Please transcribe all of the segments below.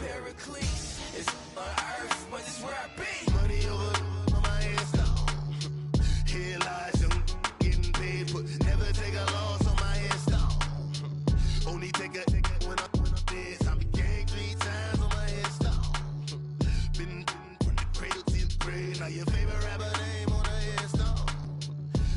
Pericles. It's on earth, but it's where I be. Money over on my install. Here lies young, getting paid, but never take a loss on my install. Only take a when I'm dead. I be gang 3 times on my install. Been from the cradle to the grave. Now your favorite rapper name on the install.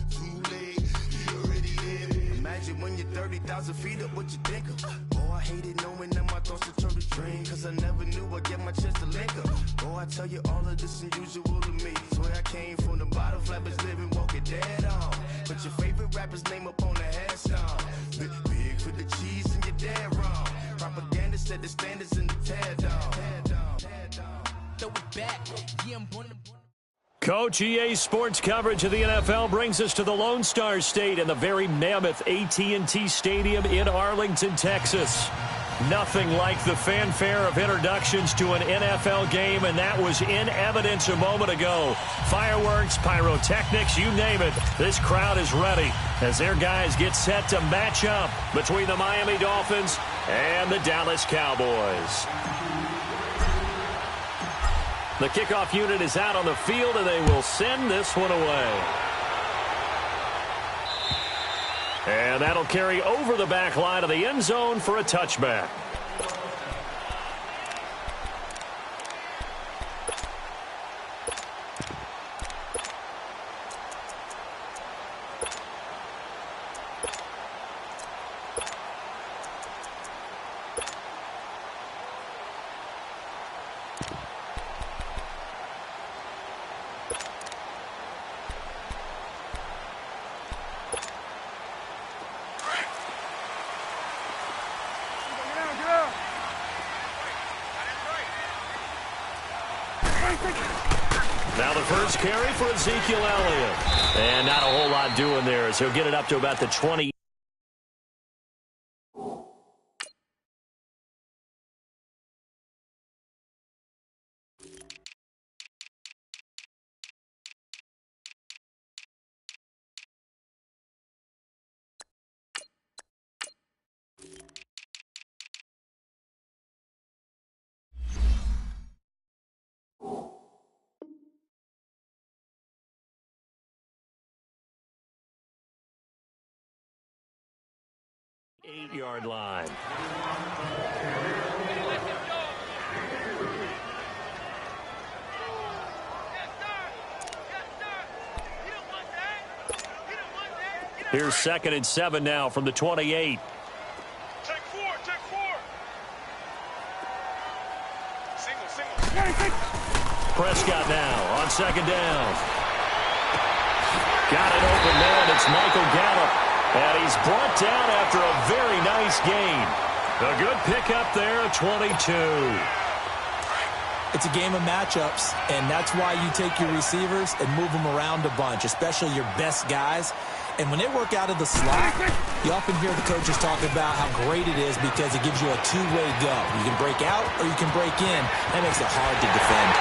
Too late, you already there. Imagine when you're 30,000 feet up, what you think of? Oh, I hated knowing that my thoughts would turn to dream. Cause I never knew I'd get my chance to link up. Oh, I tell you all of this unusual to me. Swear I came from the bottom, flappers living, walking dead on. Put your favorite rapper's name up on the headstone. Big for the cheese and you're dead wrong. Propaganda said the standards in the tear down. Throw it back, yeah, I'm born to... Coach, EA Sports coverage of the NFL brings us to the Lone Star State in the very mammoth AT&T Stadium in Arlington, Texas. Nothing like the fanfare of introductions to an NFL game, and that was in evidence a moment ago. Fireworks, pyrotechnics, you name it. This crowd is ready as their guys get set to match up between the Miami Dolphins and the Dallas Cowboys. The kickoff unit is out on the field, and they will send this one away. And that'll carry over the back line of the end zone for a touchback. Now the first carry for Ezekiel Elliott. And not a whole lot doing there as he'll get it up to about the 20. Eight-yard line. Here's 2nd and 7 now from the 28. Take 4. Single. Prescott now on 2nd down. Got it open man. It's Michael Gallup. And he's brought down after a very nice gain. A good pickup there at 22. It's a game of matchups, and that's why you take your receivers and move them around a bunch, especially your best guys. And when they work out of the slot, you often hear the coaches talk about how great it is because it gives you a two-way go. You can break out or you can break in. That makes it hard to defend.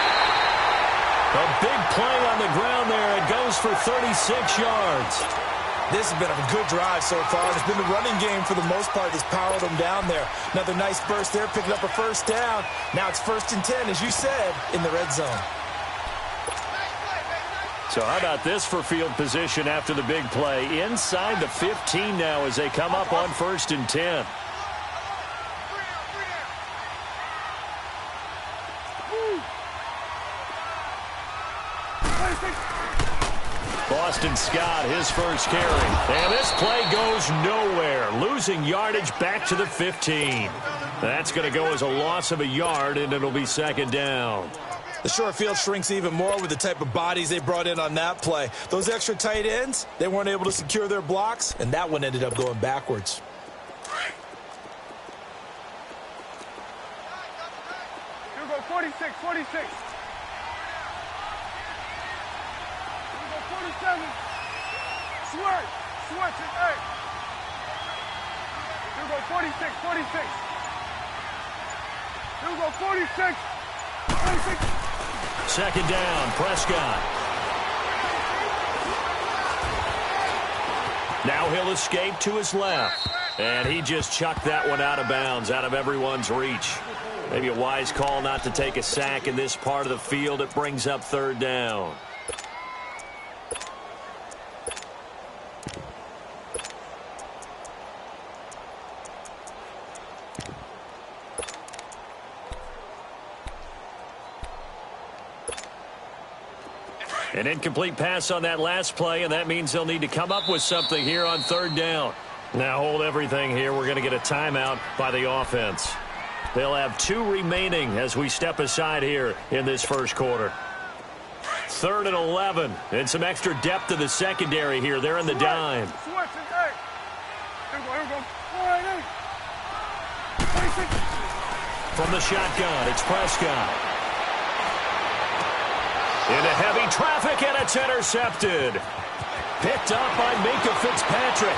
A big play on the ground there. It goes for 36 yards. This has been a good drive so far. It's been the running game for the most part that's powered them down there. Another nice burst there, picking up a first down. Now it's 1st and 10, as you said, in the red zone. So how about this for field position after the big play? Inside the 15 now as they come up on 1st and 10. Boston Scott, his first carry. And this play goes nowhere. Losing yardage back to the 15. That's going to go as a loss of a yard, and it'll be 2nd down. The short field shrinks even more with the type of bodies they brought in on that play. Those extra tight ends, they weren't able to secure their blocks, and that one ended up going backwards. Here we go, 46. 47. Switch it, hey. Here we go, 46. Here we go, 46. 2nd down, Prescott. Now he'll escape to his left. And he just chucked that one out of bounds, out of everyone's reach. Maybe a wise call not to take a sack in this part of the field. It brings up third down. An incomplete pass on that last play, and that means they'll need to come up with something here on third down. Now hold everything here. We're going to get a timeout by the offense. They'll have 2 remaining as we step aside here in this first quarter. 3rd and 11, and some extra depth to the secondary here. They're in the dime. Switch and 8. Here we go. All right, 8. 26. From the shotgun, it's Prescott. Into heavy traffic, and it's intercepted. Picked up by Minkah Fitzpatrick.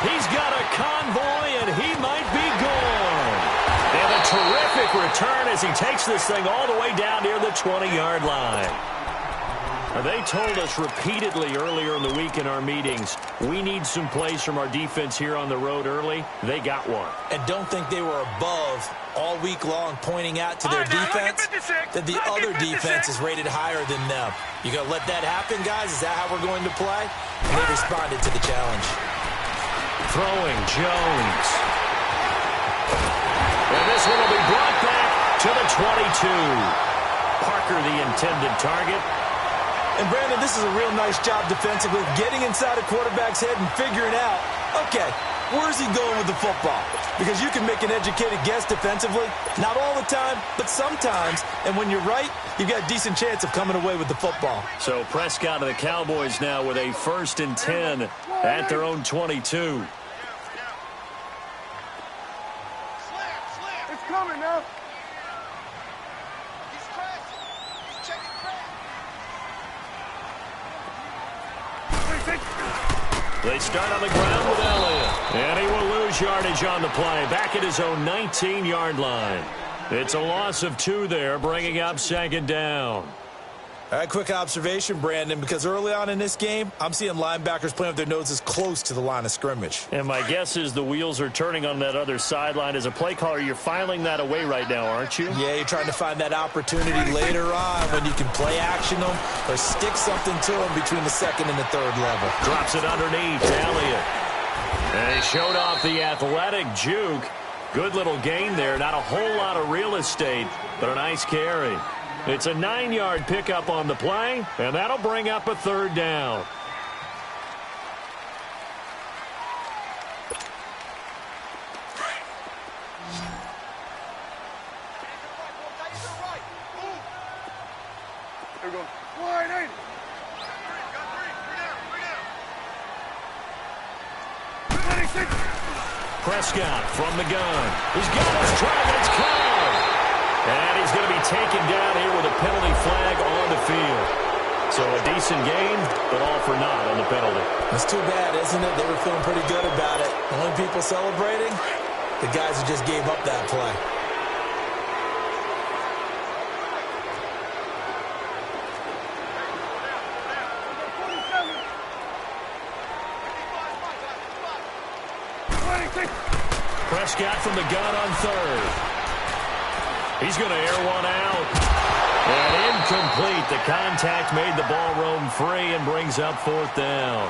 He's got a convoy, and he might be gone. And a terrific return as he takes this thing all the way down near the 20-yard line. They told us repeatedly earlier in the week in our meetings, we need some plays from our defense here on the road early. They got one. And don't think they were above all week long pointing out to their defense that the other defense is rated higher than them. You going to let that happen, guys? Is that how we're going to play? And they responded to the challenge. Throwing Jones. And this one will be brought back to the 22. Parker the intended target. And, Brandon, this is a real nice job defensively, getting inside a quarterback's head and figuring out, okay, where's he going with the football? Because you can make an educated guess defensively. Not all the time, but sometimes. And when you're right, you've got a decent chance of coming away with the football. So Prescott of the Cowboys now with a 1st and 10 at their own 22. It's coming now. They start on the ground with Elliott. And he will lose yardage on the play. Back at his own 19-yard line. It's a loss of 2 there, bringing up 2nd down. All right, quick observation, Brandon, because early on in this game, I'm seeing linebackers playing with their noses close to the line of scrimmage. And my guess is the wheels are turning on that other sideline. As a play caller, you're filing that away right now, aren't you? Yeah, you're trying to find that opportunity later on when you can play action them or stick something to them between the 2nd and the 3rd level. Drops it underneath to Elliott. And he showed off the athletic juke. Good little gain there. Not a whole lot of real estate, but a nice carry. It's a 9-yard pickup on the play, and that'll bring up a 3rd down. Here we go. Wide 8. Prescott from the gun. He's got his target. It's caught. And he's going to be taken down here with a penalty flag on the field. So a decent game, but all for naught on the penalty. That's too bad, isn't it? They were feeling pretty good about it. The only people celebrating, the guys who just gave up that play. Prescott from the gun on 3rd. He's going to air one out. And incomplete. The contact made the ball roam free and brings up 4th down.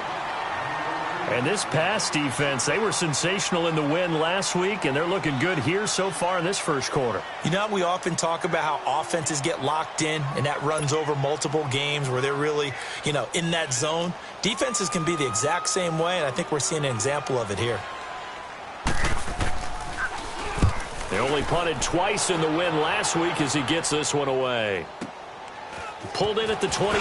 And this pass defense, they were sensational in the win last week, and they're looking good here so far in this first quarter. You know, we often talk about how offenses get locked in, and that runs over multiple games where they're really, in that zone. Defenses can be the exact same way, and I think we're seeing an example of it here. They only punted twice in the win last week as he gets this one away. Pulled in at the 24.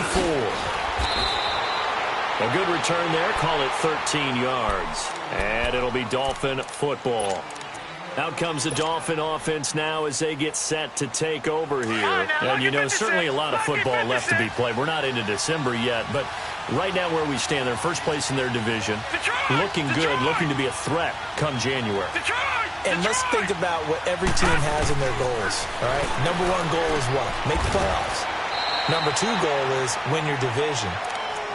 A good return there. Call it 13 yards. And it'll be Dolphin football. Out comes the Dolphin offense now as they get set to take over here. And, certainly a lot of football left to be played. We're not into December yet, but right now where we stand, they're first place in their division. Looking good, looking to be a threat come January. And let's think about what every team has in their goals, all right? Number 1 goal is what? Make the playoffs. Number 2 goal is win your division.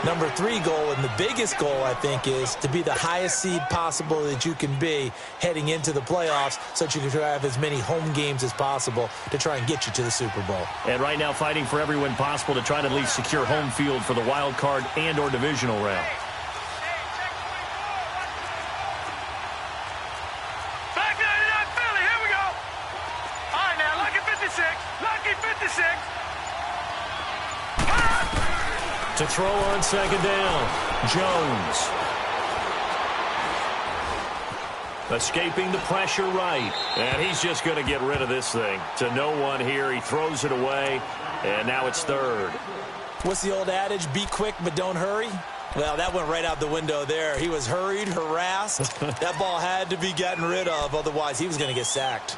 Number 3 goal, and the biggest goal, I think, is to be the highest seed possible that you can be heading into the playoffs so that you can have as many home games as possible to try and get you to the Super Bowl. And right now fighting for every win possible to try to at least secure home field for the wild card and or divisional round. Back 99 Philly, here we go. All right, now, lucky 56. Lucky 56. To throw on second down, Jones. Escaping the pressure right. And he's just going to get rid of this thing. To no one here. He throws it away. And now it's third. What's the old adage? Be quick, but don't hurry. Well, that went right out the window there. He was hurried, harassed. That ball had to be gotten rid of. Otherwise, he was going to get sacked.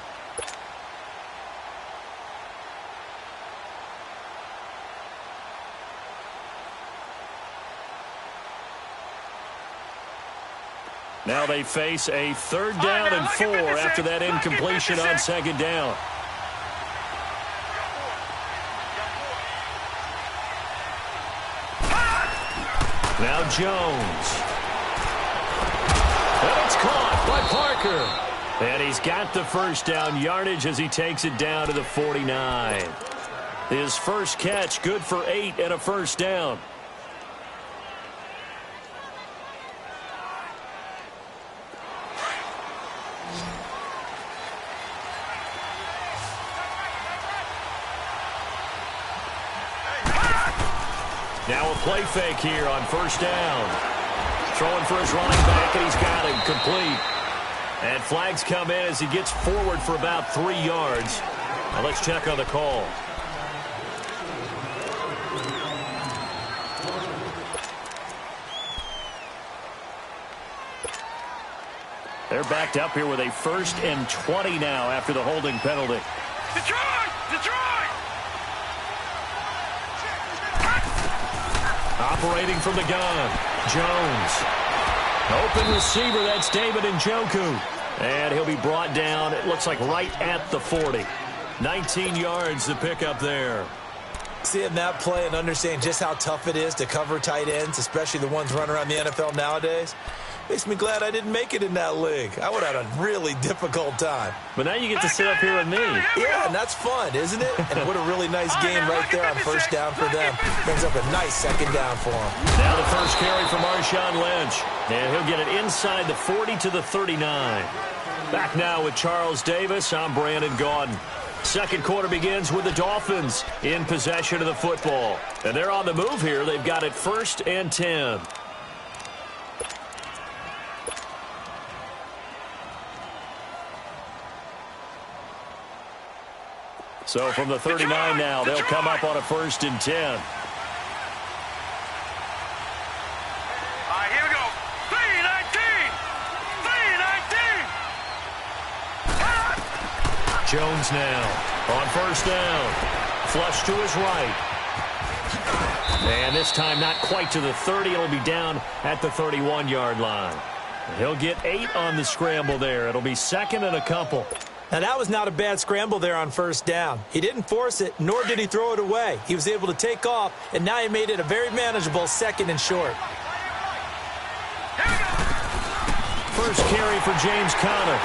Now they face a third down and 4 after that incompletion on second down. Now Jones. And it's caught by Parker. And he's got the first down yardage as he takes it down to the 49. His first catch, good for 8 and a first down. Now a play fake here on first down. Throwing for his running back, and he's got him complete. And flags come in as he gets forward for about 3 yards. Now let's check on the call. They're backed up here with a 1st and 20 now after the holding penalty. Detroit! Detroit! Operating from the gun, Jones. Open receiver, that's David Njoku. And he'll be brought down, it looks like right at the 40. 19 yards to pick up there. Seeing that play and understanding just how tough it is to cover tight ends, especially the ones running around the NFL nowadays, makes me glad I didn't make it in that league. I would have had a really difficult time. But now you get to sit up here with me. Yeah, and that's fun, isn't it? And what a really nice game right there on first down for them. Brings up a nice second down for them. Now the first carry for Marshawn Lynch. And he'll get it inside the 40 to the 39. Back now with Charles Davis. I'm Brandon Gaudin. Second quarter begins with the Dolphins in possession of the football. And they're on the move here. They've got it 1st and 10. So from the 39 now, they'll come up on a 1st and 10. All right, here we go. 3-19. 3-19. Jones now on first down. Flush to his right. And this time not quite to the 30. It'll be down at the 31-yard line. He'll get 8 on the scramble there. It'll be 2nd and a couple. Now, that was not a bad scramble there on first down. He didn't force it, nor did he throw it away. He was able to take off, and now he made it a very manageable 2nd and short. First carry for James Conner.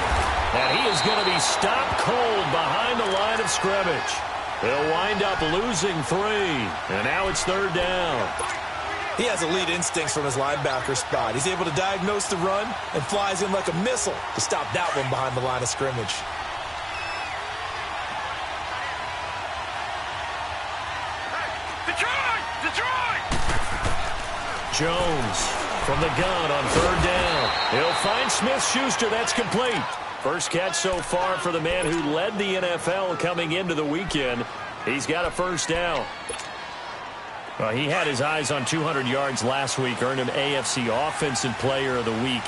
And he is going to be stopped cold behind the line of scrimmage. They'll wind up losing 3. And now it's 3rd down. He has elite instincts from his linebacker spot. He's able to diagnose the run and flies in like a missile to stop that one behind the line of scrimmage. Jones from the gun on 3rd down. He'll find Smith-Schuster. That's complete. First catch so far for the man who led the NFL coming into the weekend. He's got a first down. He had his eyes on 200 yards last week, earned him AFC Offensive Player of the Week.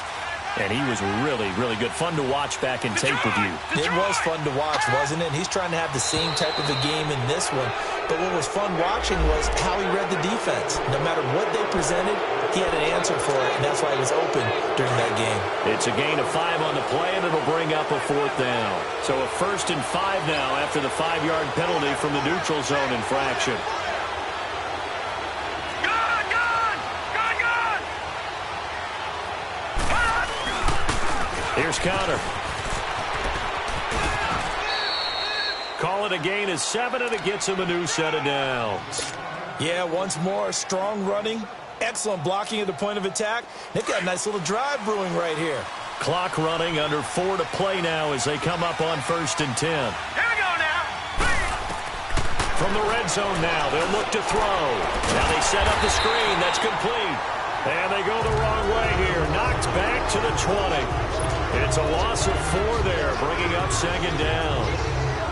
And he was really, really good. Fun to watch back in tape with you. It was fun to watch, wasn't it? He's trying to have the same type of a game in this one. But what was fun watching was how he read the defense. No matter what they presented, he had an answer for it, and that's why he was open during that game. It's a gain of 5 on the play, and it'll bring up a 4th down. So a 1st and 5 now after the 5-yard penalty from the neutral zone infraction. Here's Connor. Call it a gain of 7, and it gets him a new set of downs. Yeah, once more, strong running, excellent blocking at the point of attack. They've got a nice little drive brewing right here. Clock running, under 4 to play now as they come up on 1st and 10. Here we go now. From the red zone now, they'll look to throw. Now they set up the screen. That's complete. And they go the wrong way here. Knocked back to the 20. It's a loss of 4 there, bringing up 2nd down.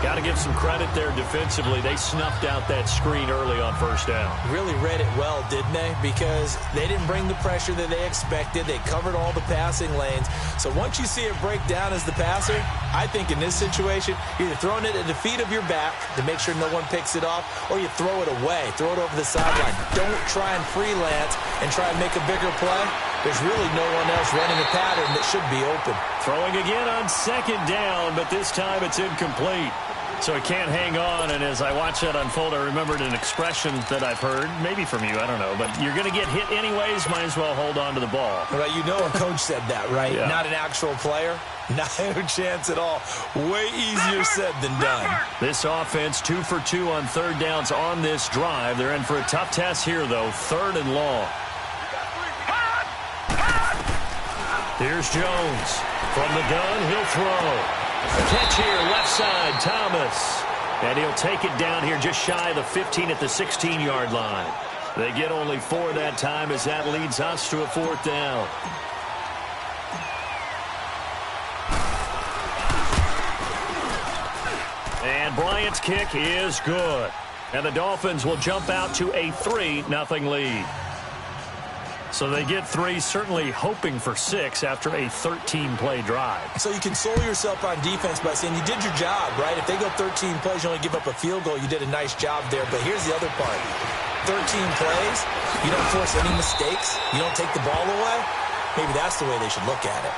Got to give some credit there defensively. They snuffed out that screen early on 1st down. Really read it well, didn't they? Because they didn't bring the pressure that they expected. They covered all the passing lanes. So once you see it break down as the passer, I think in this situation, you're either throwing it at the feet of your back to make sure no one picks it off, or you throw it away, throw it over the sideline. Don't try and freelance and try and make a bigger play. There's really no one else running a pattern that should be open. Throwing again on 2nd down, but this time it's incomplete. So he can't hang on, and as I watch that unfold, I remembered an expression that I've heard, maybe from you, I don't know, but you're going to get hit anyways, might as well hold on to the ball. Well, you know a coach said that, right? Yeah. Not an actual player. Not a chance at all. Way easier said than done. This offense 2 for 2 on 3rd downs on this drive. They're in for a tough test here, though, 3rd and long. Here's Jones. From the gun, he'll throw. Catch here, left side, Thomas. And he'll take it down here just shy of the 15 at the 16-yard line. They get only 4 that time as that leads us to a 4th down. And Bryant's kick is good. And the Dolphins will jump out to a 3-0 lead. So they get 3, certainly hoping for 6 after a 13-play drive. So you console yourself on defense by saying you did your job, right? If they go 13 plays, you only give up a field goal, you did a nice job there. But here's the other part. 13 plays, you don't force any mistakes, you don't take the ball away. Maybe that's the way they should look at it.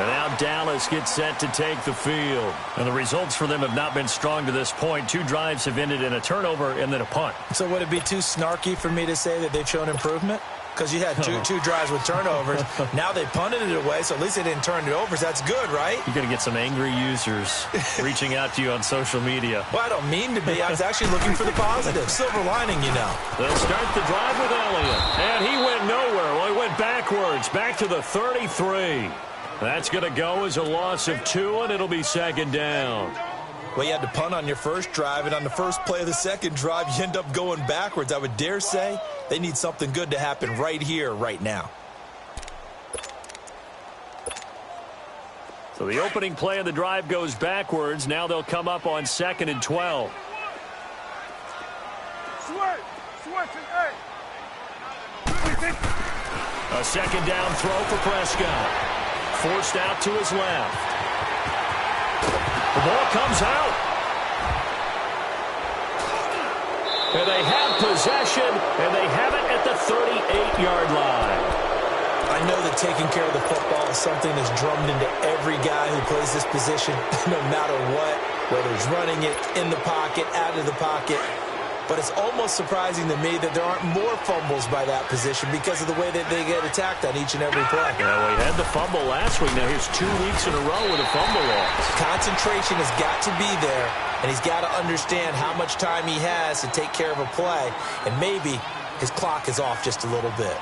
And now Dallas gets set to take the field. And the results for them have not been strong to this point. 2 drives have ended in a turnover and then a punt. So would it be too snarky for me to say that they've shown improvement? Because you had two drives with turnovers. Now they punted it away, so at least they didn't turn it over. So that's good, right? You're going to get some angry users reaching out to you on social media. Well, I don't mean to be. I was actually looking for the positive. Silver lining, you know. They'll start the drive with Elliott. And he went nowhere. Well, he went backwards, back to the 33. That's going to go as a loss of 2, and it'll be 2nd down. Well, you had to punt on your first drive, and on the first play of the second drive, you end up going backwards. I would dare say they need something good to happen right here, right now. So the opening play of the drive goes backwards. Now they'll come up on 2nd and 12. A 2nd down throw for Prescott. Forced out to his left. The ball comes out. And they have possession, and they have it at the 38-yard line. I know that taking care of the football is something that's drummed into every guy who plays this position, no matter what, whether he's running it, in the pocket, out of the pocket. But it's almost surprising to me that there aren't more fumbles by that position because of the way that they get attacked on each and every play. Yeah, well, he had the fumble last week. Now here's 2 weeks in a row with a fumble loss. Concentration has got to be there, and he's got to understand how much time he has to take care of a play, and maybe his clock is off just a little bit.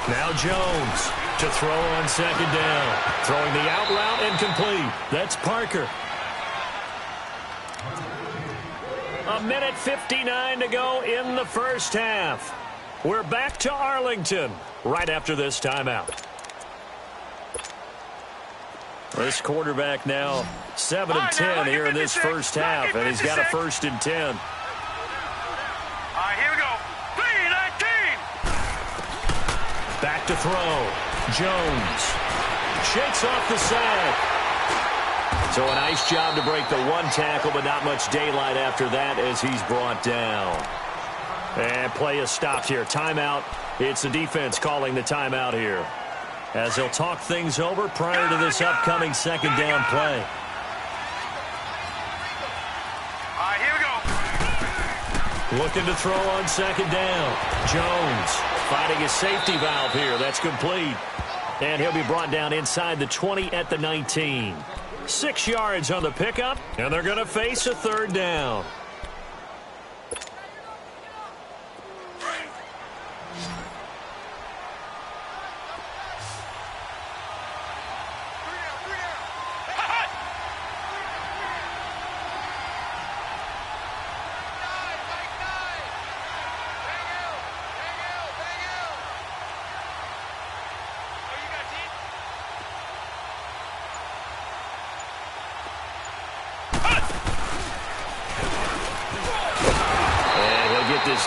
Now Jones to throw on 2nd down. Throwing the out route incomplete. That's Parker. 1:59 to go in the first half. We're back to Arlington right after this timeout. This quarterback now 7 of 10 here in this first half, and he's got a 1st and 10. All right, here we go. 3-19. Back to throw. Jones shakes off the sack. So a nice job to break the one tackle, but not much daylight after that as he's brought down. And play is stopped here. Timeout. It's the defense calling the timeout here, as they'll talk things over prior to this upcoming second down play. All right, here we go. Looking to throw on second down. Jones finding a safety valve here. That's complete. And he'll be brought down inside the 20 at the 19. 6 yards on the pickup, and they're going to face a third down.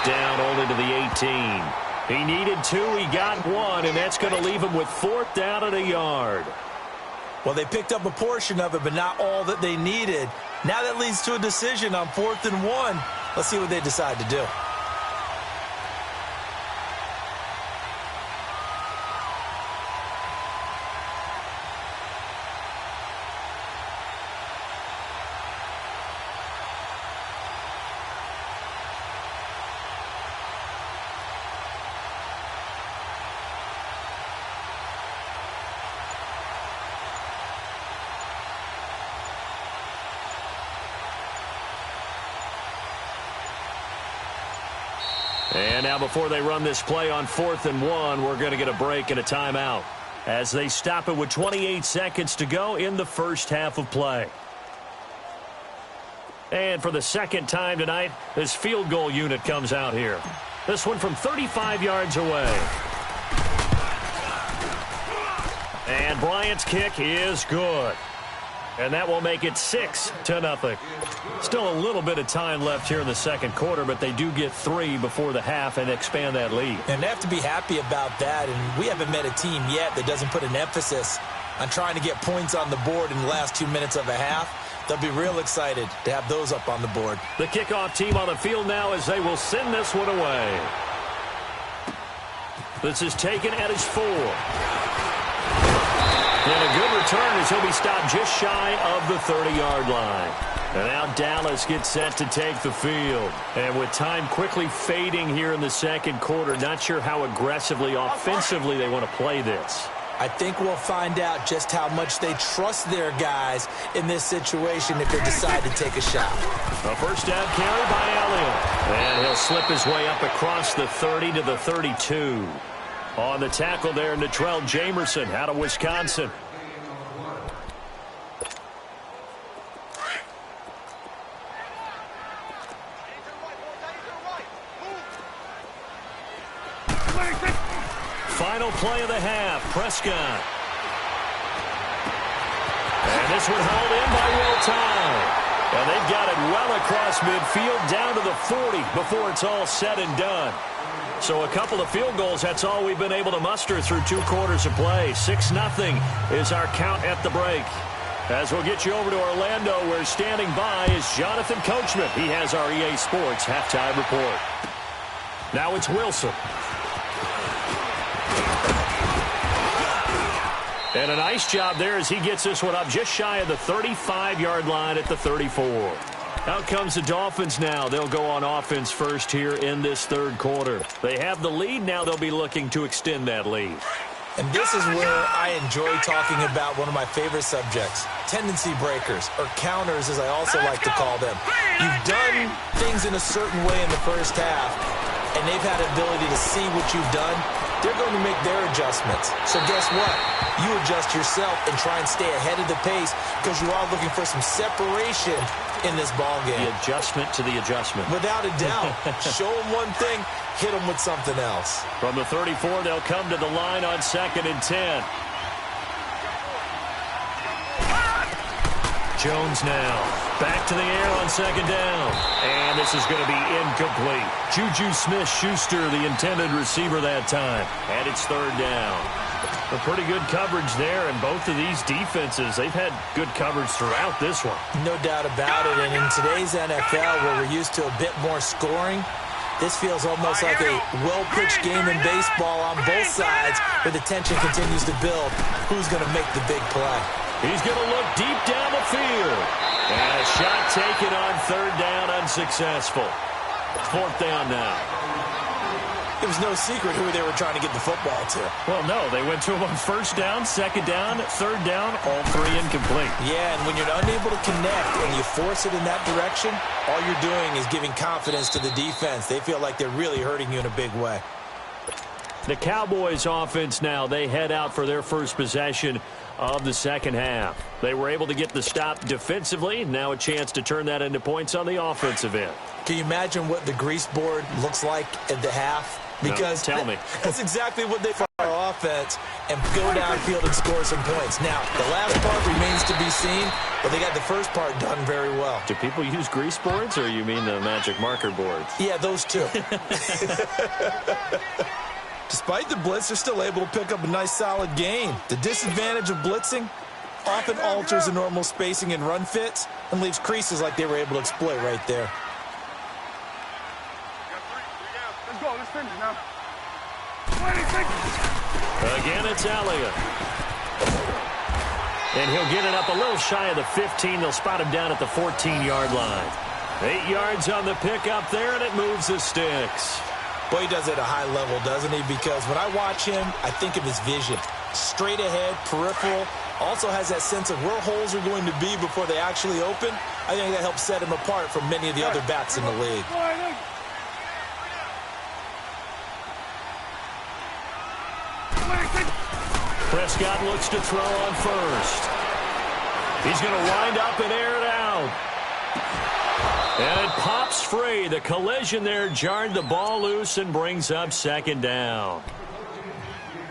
Down only to the 18. He needed 2, he got 1, and that's going to leave him with 4th down and a yard. Well, they picked up a portion of it, but not all that they needed. Now that leads to a decision on 4th and 1. Let's see what they decide to do. And now before they run this play on 4th and 1, we're going to get a break and a timeout as they stop it with 28 seconds to go in the first half of play. And for the second time tonight, this field goal unit comes out here. This one from 35 yards away. And Bryant's kick is good. And that will make it 6-0. Still a little bit of time left here in the second quarter, but they do get 3 before the half and expand that lead. And they have to be happy about that. And we haven't met a team yet that doesn't put an emphasis on trying to get points on the board in the last 2 minutes of a half. They'll be real excited to have those up on the board. The kickoff team on the field now as they will send this one away. This is taken at his 4. And a good return as he'll be stopped just shy of the 30-yard line. And now Dallas gets set to take the field. And with time quickly fading here in the second quarter, not sure how aggressively, offensively they want to play this. I think we'll find out just how much they trust their guys in this situation if they decide to take a shot. A first down carry by Elliott. And he'll slip his way up across the 30 to the 32. On the tackle there, Natrell Jamerson out of Wisconsin. Final play of the half, Prescott. And this one hauled in by Will Tye. And they've got it well across midfield down to the 40 before it's all said and done. So a couple of field goals, that's all we've been able to muster through 2 quarters of play. 6-0 is our count at the break. As we'll get you over to Orlando, where standing by is Jonathan Coachman. He has our EA Sports halftime report. Now it's Wilson. And a nice job there as he gets this one up just shy of the 35-yard line at the 34. Out comes the Dolphins now. They'll go on offense first here in this third quarter. They have the lead. Now they'll be looking to extend that lead. And this is where I enjoy talking about one of my favorite subjects, tendency breakers, or counters as I also like to call them. You've done things in a certain way in the first half, and they've had the ability to see what you've done. They're going to make their adjustments. So guess what? You adjust yourself and try and stay ahead of the pace because you are looking for some separation in this ball game. The adjustment to the adjustment. Without a doubt. Show them one thing, hit them with something else. From the 34, they'll come to the line on 2nd and 10. Jones now. Back to the air on second down. And this is going to be incomplete. Juju Smith-Schuster, the intended receiver that time. And it's third down. A pretty good coverage there, and both of these defenses, they've had good coverage throughout this one. No doubt about it, and in today's NFL, where we're used to a bit more scoring, this feels almost like a well-pitched game in baseball on both sides, where the tension continues to build. Who's going to make the big play? He's going to look deep down the field. And a shot taken on third down, unsuccessful. Fourth down now. It was no secret who they were trying to get the football to. Well, no, they went to him on first down, second down, third down, all three incomplete. Yeah, and when you're unable to connect and you force it in that direction, all you're doing is giving confidence to the defense. They feel like they're really hurting you in a big way. The Cowboys offense now, they head out for their first possession of the second half. They were able to get the stop defensively. Now a chance to turn that into points on the offensive end. Can you imagine what the grease board looks like at the half? Because no, tell me. That's exactly what they for our offense and go downfield and score some points. Now, the last part remains to be seen, but they got the first part done very well. Do people use grease boards, or you mean the magic marker boards? Yeah, those two. Despite the blitz, they're still able to pick up a nice, solid gain. The disadvantage of blitzing often alters the normal spacing and run fits and leaves creases like they were able to exploit right there. Let's go. Let's finish now. 26. Again, it's Elliott. And he'll get it up a little shy of the 15. They'll spot him down at the 14-yard line. 8 yards on the pickup there, and it moves the sticks. Boy, he does it at a high level, doesn't he? Because when I watch him, I think of his vision. Straight ahead, peripheral. Also has that sense of where holes are going to be before they actually open. I think that helps set him apart from many of the other backs in the league. Prescott looks to throw on first. He's going to wind up and air it out. And it pops free. The collision there jarred the ball loose and brings up second down.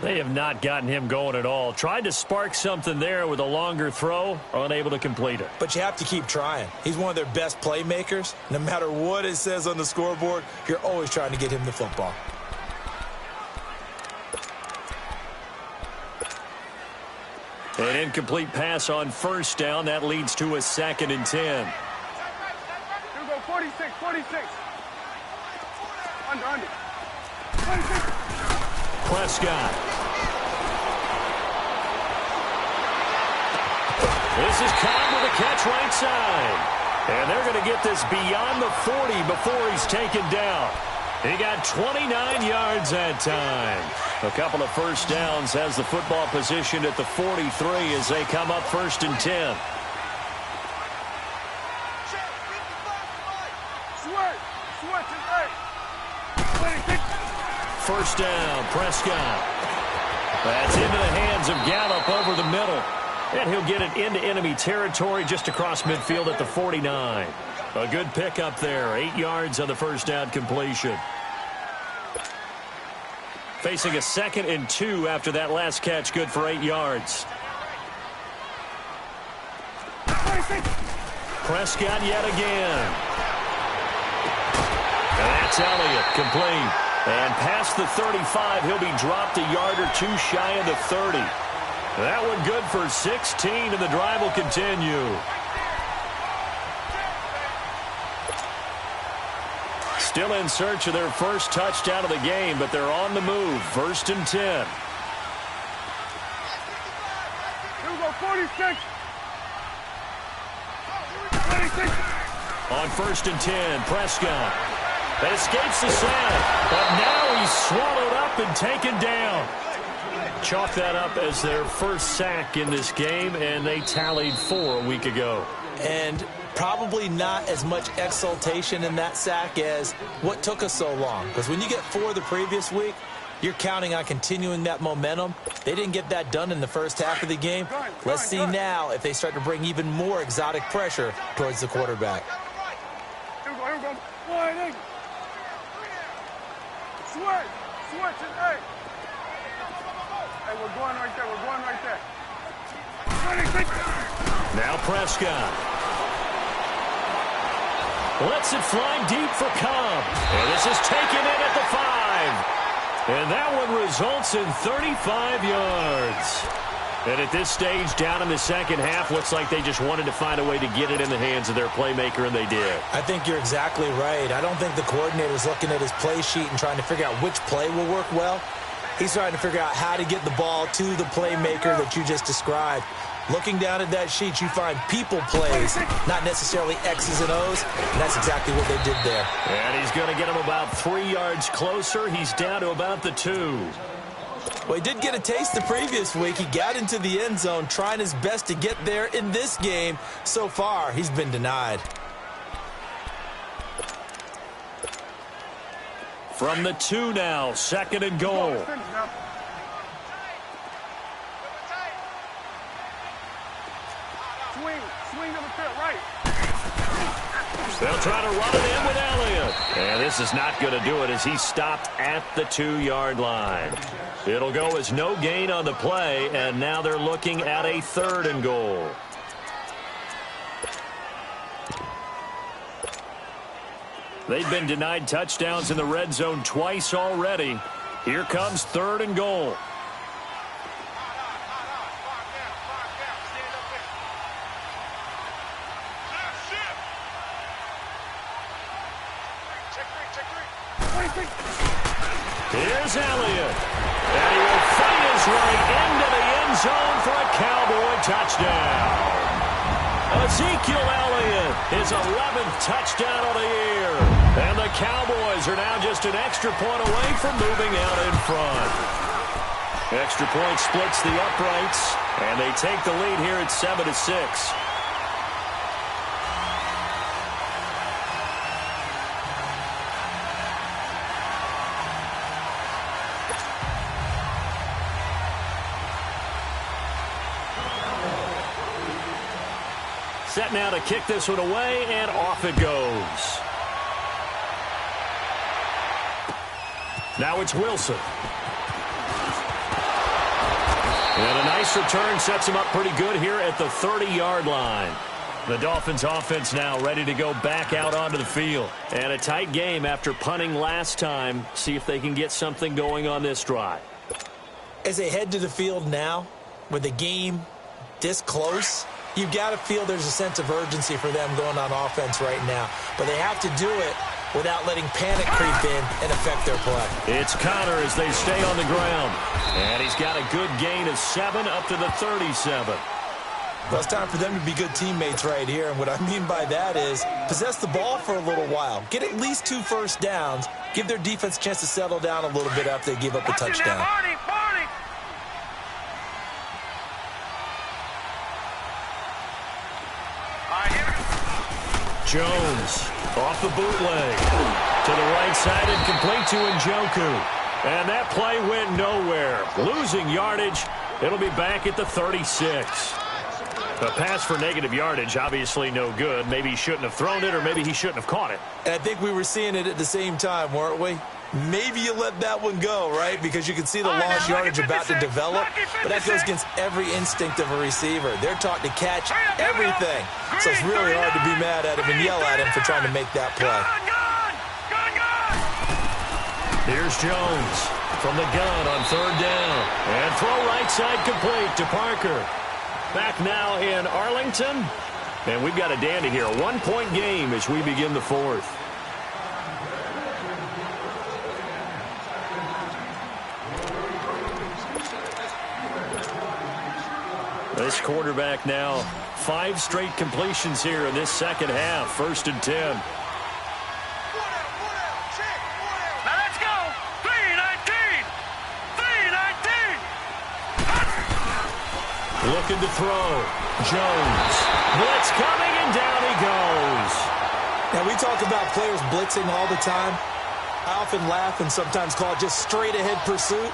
They have not gotten him going at all. Tried to spark something there with a longer throw, unable to complete it. But you have to keep trying. He's one of their best playmakers. No matter what it says on the scoreboard, you're always trying to get him the football. An incomplete pass on first down. That leads to a 2nd and 10. Here we go. 46. Under. 26. Prescott. This is Cobb with a catch right side. And they're going to get this beyond the 40 before he's taken down. He got 29 yards that time. A couple of first downs, has the football positioned at the 43 as they come up 1st and 10. First down, Prescott. That's into the hands of Gallup over the middle. And he'll get it into enemy territory just across midfield at the 49. A good pickup there. 8 yards on the first down completion. Facing a 2nd and 2 after that last catch. Good for 8 yards. Prescott yet again. And that's Elliott, complete. And past the 35, he'll be dropped a yard or two shy of the 30. That one good for 16, and the drive will continue. Still in search of their first touchdown of the game, but they're on the move. 1st and 10. Here we go, 46. 26. On 1st and 10, Prescott. That escapes the sack, but now he's swallowed up and taken down. Chalk that up as their first sack in this game, and they tallied 4 a week ago. And probably not as much exultation in that sack as what took us so long. Because when you get 4 the previous week, you're counting on continuing that momentum. They didn't get that done in the first half of the game. Let's see now if they start to bring even more exotic pressure towards the quarterback. Here we go. Switch, and hey, we're going right there. Now Prescott. Lets it fly deep for Cobb. And this is taken in at the 5. And that one results in 35 yards. And at this stage, down in the second half, looks like they just wanted to find a way to get it in the hands of their playmaker, and they did. I think you're exactly right. I don't think the coordinator's looking at his play sheet and trying to figure out which play will work well. He's trying to figure out how to get the ball to the playmaker that you just described. Looking down at that sheet, you find people plays, not necessarily X's and O's, and that's exactly what they did there. And he's going to get him about 3 yards closer. He's down to about the 2. Well, he did get a taste the previous week. He got into the end zone, trying his best to get there in this game. So far, he's been denied. From the 2 now, 2nd and goal. Swing of the field, right. They'll try to run it in with Elliott. And this is not going to do it as he's stopped at the 2-yard line. It'll go as no gain on the play, and now they're looking at a 3rd and goal. They've been denied touchdowns in the red zone twice already. Here comes 3rd and goal. Here's Elliott. And he will fight his way into the end zone for a Cowboy touchdown. Ezekiel Elliott, his 11th touchdown of the year. And the Cowboys are now just an extra point away from moving out in front. Extra point splits the uprights, and they take the lead here at 7-6. Set now to kick this one away, and off it goes. Now it's Wilson. And a nice return sets him up pretty good here at the 30-yard line. The Dolphins offense now ready to go back out onto the field. And a tight game after punting last time. See if they can get something going on this drive. As they head to the field now, with the game this close, you've got to feel there's a sense of urgency for them going on offense right now. But they have to do it without letting panic creep in and affect their play. It's Connor as they stay on the ground. And he's got a good gain of 7 up to the 37. Well, it's time for them to be good teammates right here. And what I mean by that is possess the ball for a little while. Get at least 2 first downs. Give their defense a chance to settle down a little bit after they give up a touchdown. Jones off the bootleg to the right side and complete to Njoku. And that play went nowhere. Losing yardage. It'll be back at the 36. A pass for negative yardage, obviously no good. Maybe he shouldn't have thrown it, or maybe he shouldn't have caught it. And I think we were seeing it at the same time, weren't we? Maybe you let that one go, right? Because you can see the lost yardage about to develop. But that goes against every instinct of a receiver. They're taught to catch everything. So it's really hard to be mad at him and yell at him for trying to make that play. Here's Jones from the gun on 3rd down. And throw right side complete to Parker. Back now in Arlington. And we've got a dandy here. A 1-point game as we begin the 4th. This quarterback now, 5 straight completions here in this second half. 1st and 10. Now let's go. 3-19. 3-19. Looking to throw. Jones. Blitz coming, and down he goes. Now, we talk about players blitzing all the time. I often laugh and sometimes call it just straight-ahead pursuit.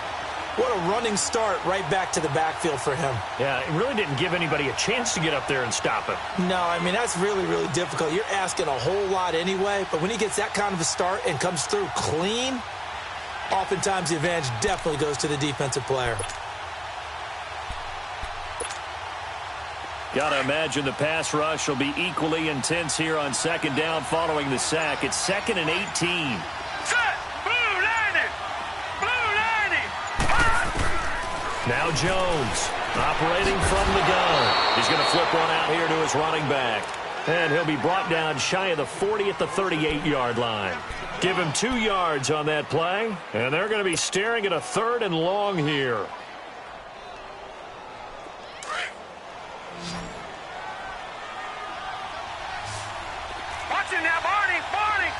What a running start right back to the backfield for him. Yeah, it really didn't give anybody a chance to get up there and stop him. No, I mean, that's really, really difficult. You're asking a whole lot anyway, but when he gets that kind of a start and comes through clean, oftentimes the advantage definitely goes to the defensive player. Got to imagine the pass rush will be equally intense here on second down following the sack. It's 2nd and 18. Set! Blue 90! Blue 90! Now Jones operating from the gun. He's going to flip one out here to his running back. And he'll be brought down shy of the 40 at the 38-yard line. Give him 2 yards on that play. And they're going to be staring at a 3rd and long here. Watch it now, Barney! Barney!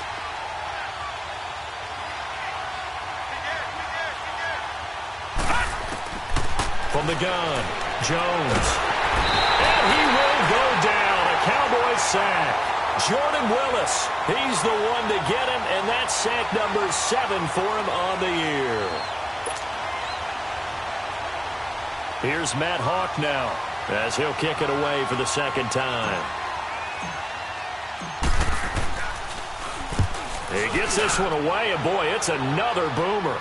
From the gun, Jones. And he will go down. A Cowboys sack. Jordan Willis, he's the one to get him, and that's sack number 7 for him on the year. Here's Matt Hawk now, as he'll kick it away for the 2nd time. He gets this one away, and boy, it's another boomer.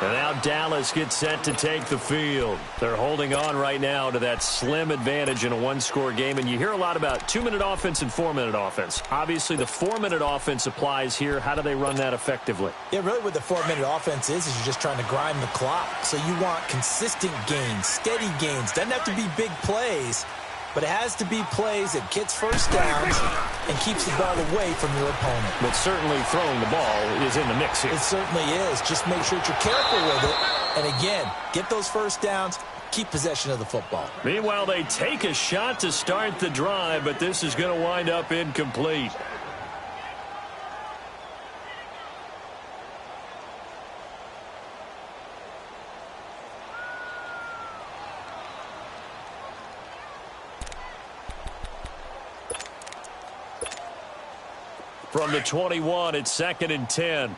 And now Dallas gets set to take the field. They're holding on right now to that slim advantage in a one-score game. And you hear a lot about 2-minute offense and 4-minute offense. Obviously, the 4-minute offense applies here. How do they run that effectively? Yeah, really what the 4-minute offense is you're just trying to grind the clock. So you want consistent gains, steady gains. Doesn't have to be big plays, but it has to be plays that gets first downs and keeps the ball away from your opponent. But certainly throwing the ball is in the mix here. It certainly is. Just make sure that you're careful with it. And again, get those first downs, keep possession of the football. Meanwhile, they take a shot to start the drive, but this is going to wind up incomplete. From the 21, it's 2nd and 10.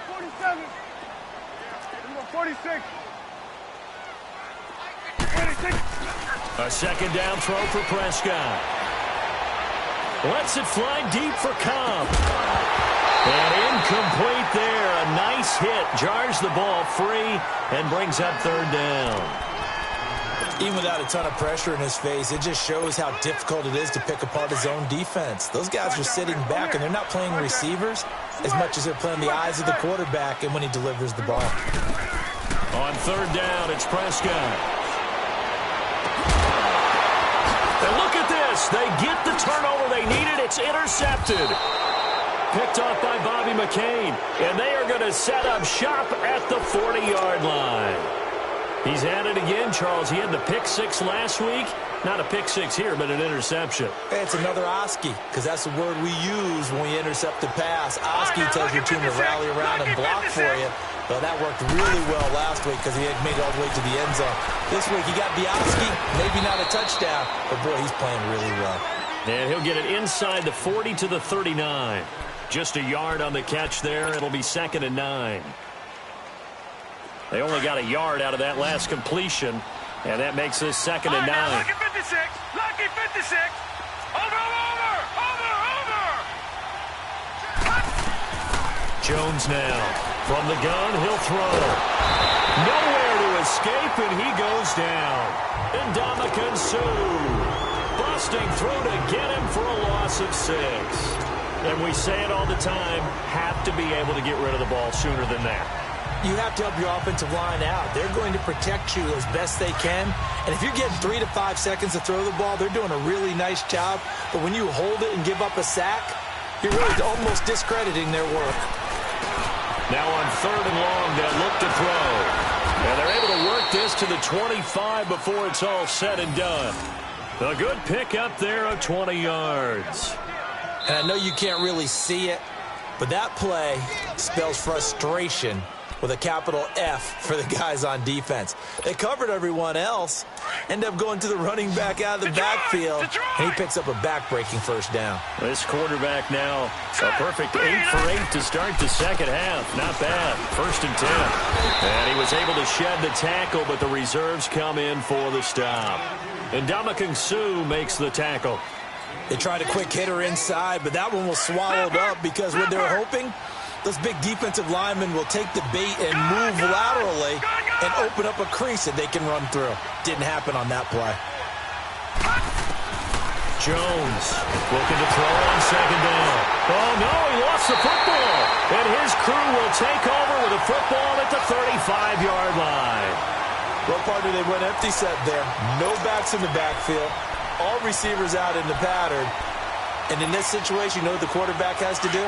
47. 46. 26. A 2nd down throw for Prescott. Lets it fly deep for Cobb. And incomplete there. A nice hit. Jars the ball free and brings up 3rd down. Even without a ton of pressure in his face, it just shows how difficult it is to pick apart his own defense. Those guys are sitting back, and they're not playing receivers as much as they're playing the eyes of the quarterback and when he delivers the ball. On 3rd down, it's Prescott. And look at this. They get the turnover they needed. It's intercepted. Picked off by Bobby McCain. And they are going to set up shop at the 40-yard line. He's at it again, Charles. He had the pick 6 last week. Not a pick 6 here, but an interception. It's another Oski, because that's the word we use when we intercept a pass. Oski tells your team to rally around and block for you. But that worked really well last week because he had made it all the way to the end zone. This week he got Oski, maybe not a touchdown, but boy, he's playing really well. And he'll get it inside the 40 to the 39. Just a yard on the catch there. It'll be 2nd and 9. They only got a yard out of that last completion, and that makes this 2nd and 9. Lucky 56. Lucky 56. Over. Jones now. From the gun, he'll throw. Nowhere to escape, and he goes down. Ndamukong Suh busting through to get him for a loss of 6. And we say it all the time, have to be able to get rid of the ball sooner than that. You have to help your offensive line out. They're going to protect you as best they can. And if you're getting 3 to 5 seconds to throw the ball, they're doing a really nice job. But when you hold it and give up a sack, you're really almost discrediting their work. Now on 3rd and long, they'll look to throw. And they're able to work this to the 25 before it's all said and done. A good pick up there of 20 yards. And I know you can't really see it, but that play spells frustration with a capital F for the guys on defense. They covered everyone else, end up going to the running back out of the backfield, and he picks up a back-breaking 1st down. This quarterback now, a perfect 8 for 8 to start the 2nd half. Not bad. 1st and 10. And he was able to shed the tackle, but the reserves come in for the stop. And Ndamukong Suh makes the tackle. They tried a quick hitter inside, but that one was swallowed up because what they were hoping Those big defensive linemen will take the bait and move laterally and open up a crease that they can run through. Didn't happen on that play. Jones looking to throw on second down. Oh, no, he lost the football. And his crew will take over with a football at the 35-yard line. Well, partner, they went empty set there. No backs in the backfield. All receivers out in the pattern. And in this situation, you know what the quarterback has to do?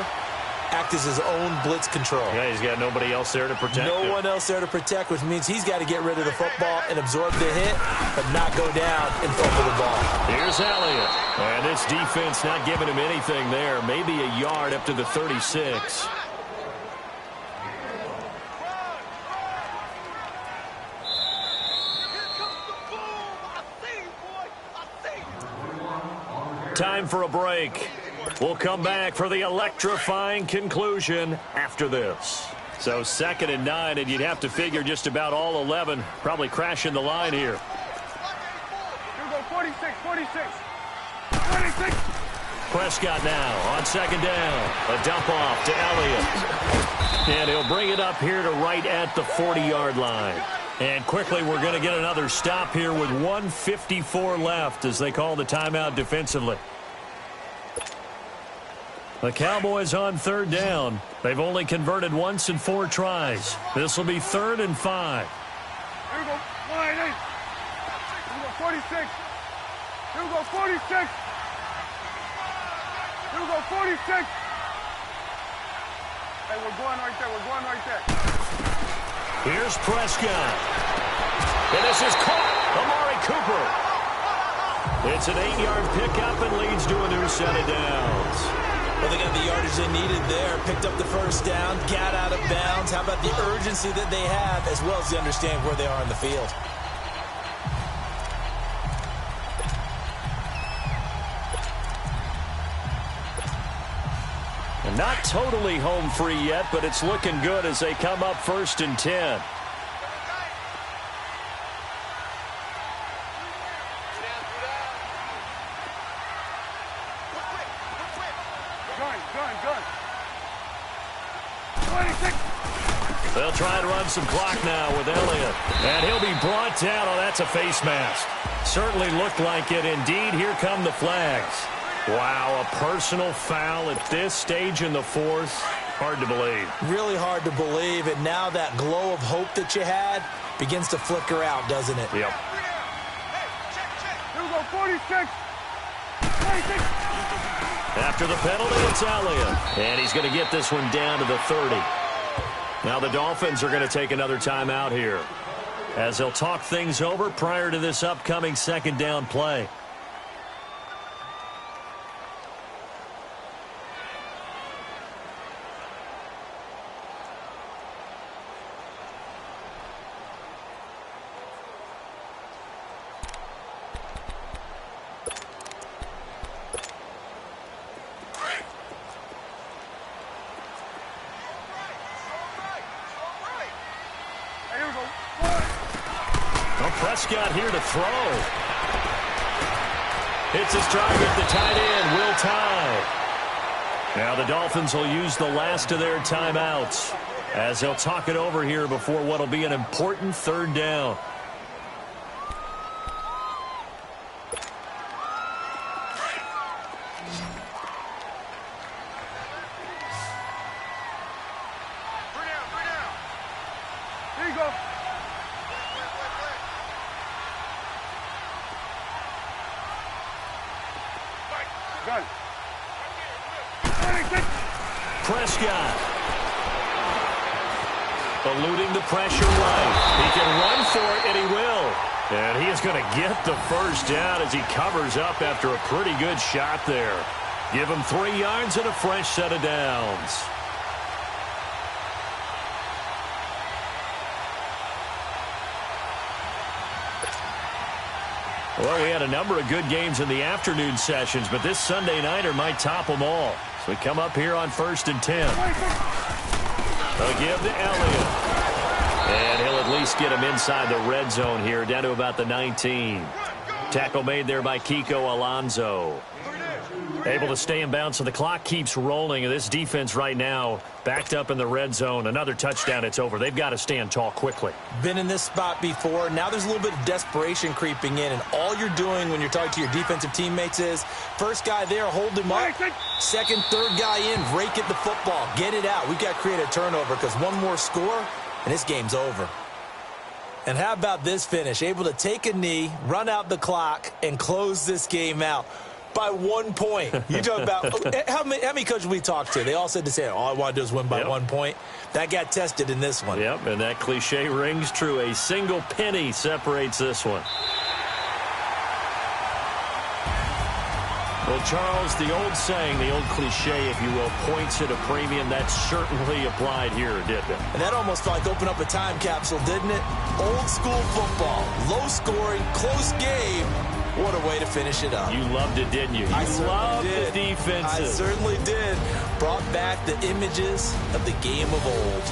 Act as his own blitz control. Yeah, he's got nobody else there to protect him. No one else there to protect, which means he's got to get rid of the football and absorb the hit, but not go down and fumble the ball. Here's Elliott. And this defense not giving him anything there. Maybe a yard up to the 36. Time for a break. We'll come back for the electrifying conclusion after this. So 2nd and 9, and you'd have to figure just about all 11 probably crashing the line here. Here we go, 46, 46. 46. Prescott now on 2nd down. A dump off to Elliott. And he'll bring it up here to right at the 40-yard line. And quickly, we're going to get another stop here with 1:54 left as they call the timeout defensively. The Cowboys on 3rd down. They've only converted once in 4 tries. This will be 3rd and 5. Here we go, 9, 8. Here we go, 46. Here we go, 46. Here we go, 46. Hey, we're going right there. We're going right there. Here's Prescott. And this is caught. Amari Cooper. It's an 8-yard pickup and leads to a new set of downs. Well, they got the yardage they needed there. Picked up the first down, got out of bounds. How about the urgency that they have, as well as they understand where they are in the field? And not totally home free yet, but it's looking good as they come up 1st and 10. They'll try and run some clock now with Elliott. And he'll be brought down. Oh, that's a face mask. Certainly looked like it. Indeed, here come the flags. Wow, a personal foul at this stage in the 4th. Hard to believe. Really hard to believe. And now that glow of hope that you had begins to flicker out, doesn't it? Yep. Here we go, 46. 46. After the penalty, it's Elliott. And he's going to get this one down to the 30. Now the Dolphins are going to take another timeout here as they'll talk things over prior to this upcoming 2nd down play. Prescott here to throw. Hits his target, the tight end, Will Tye. Now the Dolphins will use the last of their timeouts as they'll talk it over here before what will be an important 3rd down. Here you go. Gun. Prescott. Eluding the pressure right. He can run for it, and he will. And he is going to get the first down as he covers up after a pretty good shot there. Give him 3 yards and a fresh set of downs. Well, we had a number of good games in the afternoon sessions, but this Sunday nighter might top them all. So we come up here on 1st and 10. They'll give to Elliott. And he'll at least get him inside the red zone here, down to about the 19. Tackle made there by Kiko Alonso. Able to stay in bounds, so the clock keeps rolling. And this defense right now backed up in the red zone. Another touchdown, it's over. They've got to stand tall quickly. Been in this spot before. Now there's a little bit of desperation creeping in, and all you're doing when you're talking to your defensive teammates is first guy there, hold him up. Second, third guy in, rake at the football. Get it out. We've got to create a turnover because one more score, and this game's over. And how about this finish? Able to take a knee, run out the clock, and close this game out. By 1 point. You talk about how many coaches we talked to? They all said the same. All I want to do is win by 1 point. That got tested in this one. Yep, and that cliche rings true. A single penny separates this one. Well, Charles, the old saying, the old cliche, if you will, points at a premium. That certainly applied here, didn't it? And that almost felt like open up a time capsule, didn't it? Old school football, low scoring, close game. What a way to finish it up. You loved it, didn't you? You loved the defenses. I certainly did. Brought back the images of the game of old.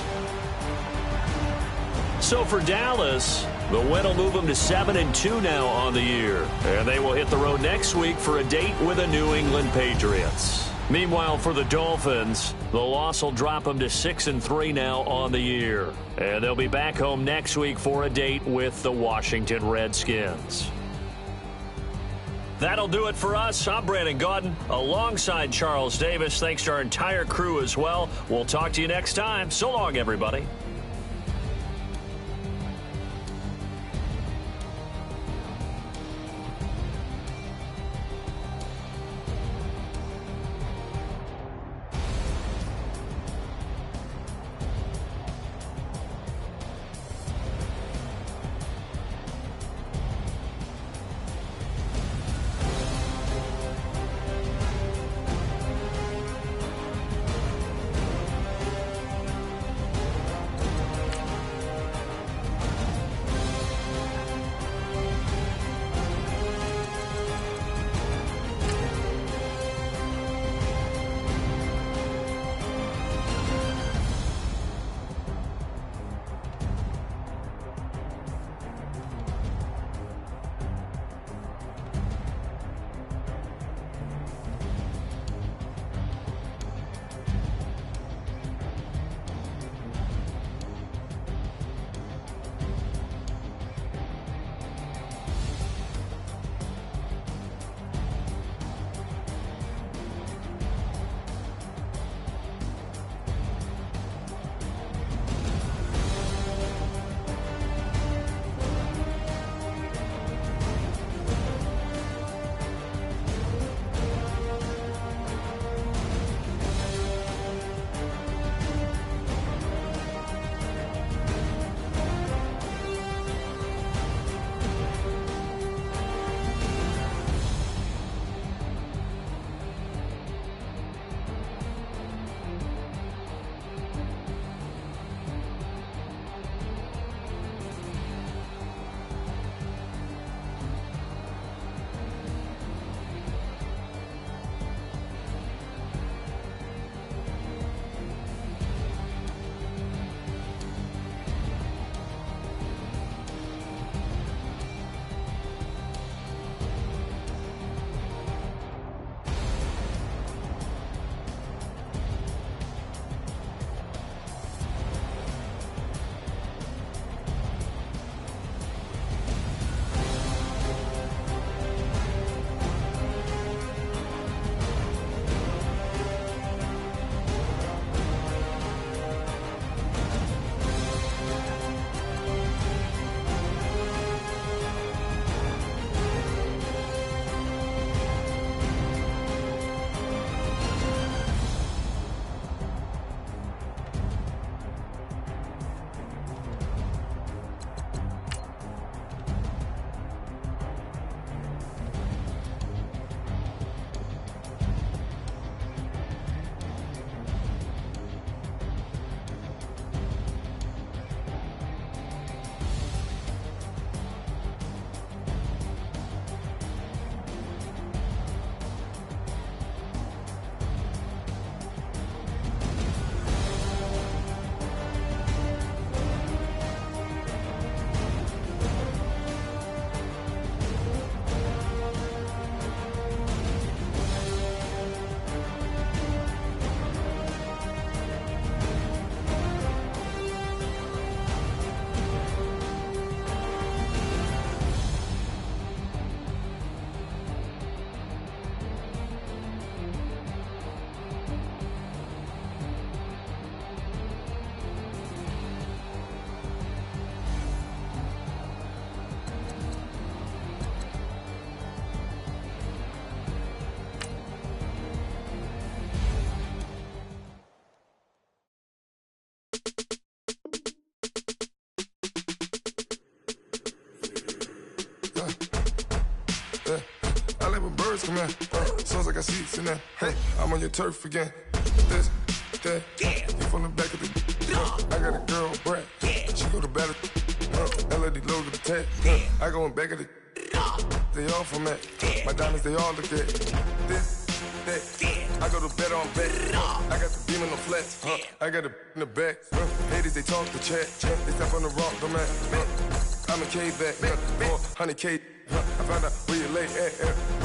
So for Dallas, the win will move them to 7-2 now on the year. And they will hit the road next week for a date with the New England Patriots. Meanwhile, for the Dolphins, the loss will drop them to 6-3 now on the year. And they'll be back home next week for a date with the Washington Redskins. That'll do it for us. I'm Brandon Gaudin alongside Charles Davis. Thanks to our entire crew as well. We'll talk to you next time. So long, everybody. first command. Soon as I got seats in there, hey, I'm on your turf again. This, that, you from the back of the. I got a girl, Brad. She go to battle. LED logo the tag. I go in back of the. They all from that. My diamonds, they all look at this, that. I go to bed on bed. I got the beam in the flat. I got it in the back. Haters, they talk the chat. They step on the rock, the man. I'm a K back. 400K. I found out where you lay at.